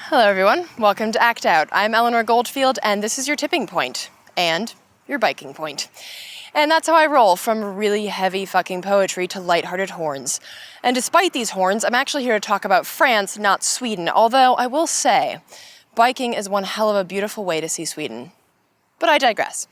Hello everyone, welcome to Act Out. I'm Eleanor Goldfield and this is your tipping point, and your biking point. And that's how I roll, from really heavy fucking poetry to lighthearted horns. And despite these horns, I'm actually here to talk about France, not Sweden, although I will say, biking is one hell of a beautiful way to see Sweden. But I digress.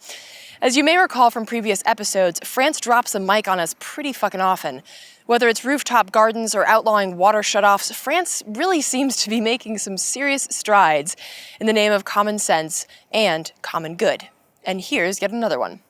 As you may recall from previous episodes, France drops the mic on us pretty fucking often. Whether it's rooftop gardens or outlawing water shutoffs, France really seems to be making some serious strides in the name of common sense and common good. And here's yet another one.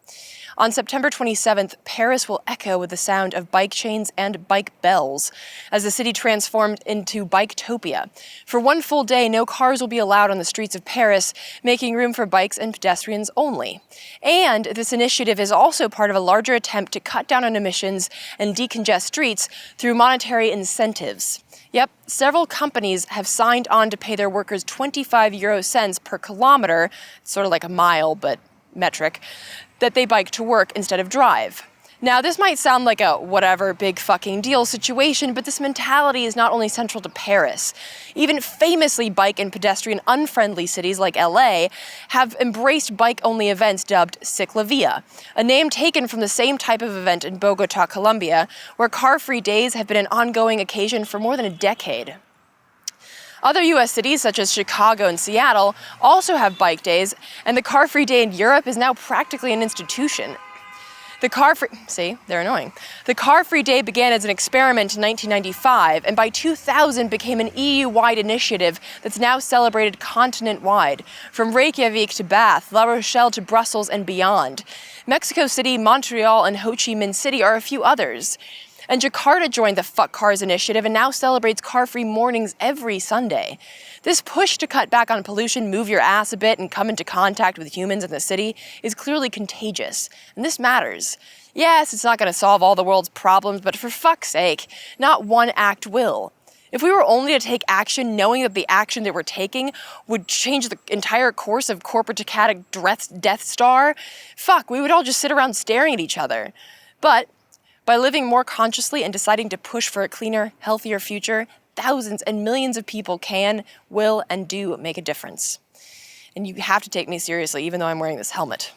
On September 27th, Paris will echo with the sound of bike chains and bike bells as the city transformed into Biketopia. For one full day, no cars will be allowed on the streets of Paris, making room for bikes and pedestrians only. And this initiative is also part of a larger attempt to cut down on emissions and decongest streets through monetary incentives. Yep, several companies have signed on to pay their workers 25 euro cents per kilometer, sort of like a mile, but metric, that they bike to work instead of drive. Now, this might sound like a whatever big fucking deal situation, but this mentality is not only central to Paris. Even famously bike and pedestrian unfriendly cities like LA have embraced bike-only events dubbed CicLAvia, a name taken from the same type of event in Bogota, Colombia, where car-free days have been an ongoing occasion for more than a decade. Other U.S. cities, such as Chicago and Seattle, also have bike days, and the car-free day in Europe is now practically an institution. The car-free day began as an experiment in 1995, and by 2000 became an EU-wide initiative that's now celebrated continent-wide, from Reykjavik to Bath, La Rochelle to Brussels and beyond. Mexico City, Montreal, and Ho Chi Minh City are a few others. And Jakarta joined the Fuck Cars initiative and now celebrates car-free mornings every Sunday. This push to cut back on pollution, move your ass a bit, and come into contact with humans in the city is clearly contagious. And this matters. Yes, it's not going to solve all the world's problems, but for fuck's sake, not one act will. If we were only to take action knowing that the action that we're taking would change the entire course of corporate Death Star, fuck, we would all just sit around staring at each other. But by living more consciously and deciding to push for a cleaner, healthier future, thousands and millions of people can, will, and do make a difference. And you have to take me seriously, even though I'm wearing this helmet.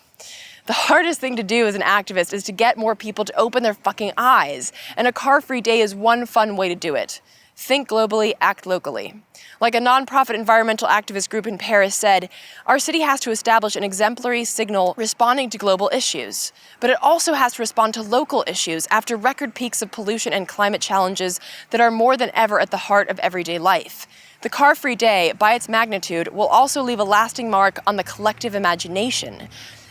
The hardest thing to do as an activist is to get more people to open their fucking eyes, and a car-free day is one fun way to do it. Think globally, act locally. Like a nonprofit environmental activist group in Paris said, our city has to establish an exemplary signal responding to global issues, but it also has to respond to local issues after record peaks of pollution and climate challenges that are more than ever at the heart of everyday life. The car-free day, by its magnitude, will also leave a lasting mark on the collective imagination.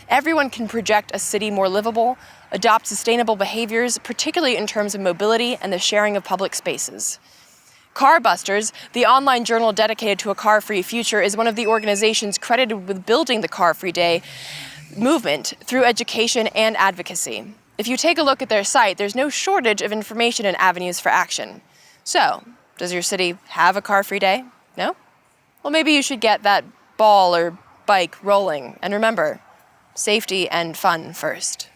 Everyone can project a city more livable, adopt sustainable behaviors, particularly in terms of mobility and the sharing of public spaces. Carbusters, the online journal dedicated to a car-free future, is one of the organizations credited with building the car-free day movement through education and advocacy. If you take a look at their site, there's no shortage of information and avenues for action. So, does your city have a car-free day? No? Well, maybe you should get that ball or bike rolling. And remember, safety and fun first.